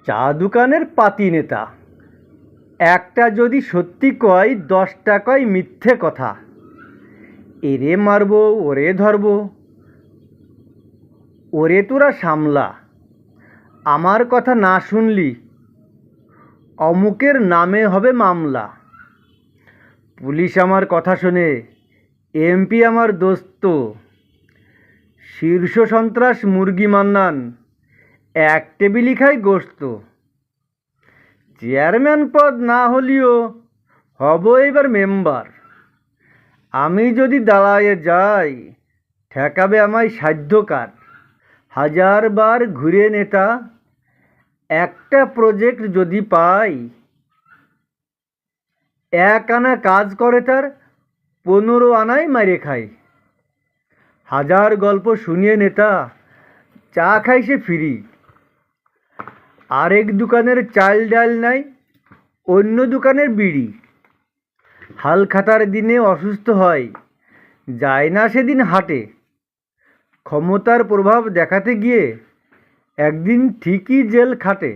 চা দোকানের পাতি নেতা, একটা যদি সত্যি কয় 10টা কয় মিথ্যে কথা। এরে মারবো, ওরে ধরবো, ওরে তোরা সামলা, আমার কথা না শুনলি অমুকের নামে হবে মামলা। পুলিশ আমার কথা শোনে, এমপি আমার দোস্ত, শীর্ষ সন্ত্রাস মুরগি মান্নান এক টেবিলই খাই গোস্ত। চেয়ারম্যান পদ না হলেও হব এবার মেম্বার। আমি যদি দাঁড়ায়ে যাই ঠেকাবে আমায় সাধ্যকার। 1000বার ঘুরে নেতা, একটা প্রজেক্ট যদি পাই, 1 আনা কাজ করে তার 15 আনায় মারে খাই। 1000 গল্প শুনিয়ে নেতা, চা খাই সে ফ্রি। আরেক দোকানের চাল ডাল নাই, অন্য দোকানের বিড়ি। হালখাতার দিনে অসুস্থ হয়, যায় না সেদিন হাটে। ক্ষমতার প্রভাব দেখাতে গিয়ে একদিন ঠিকই জেল খাটে।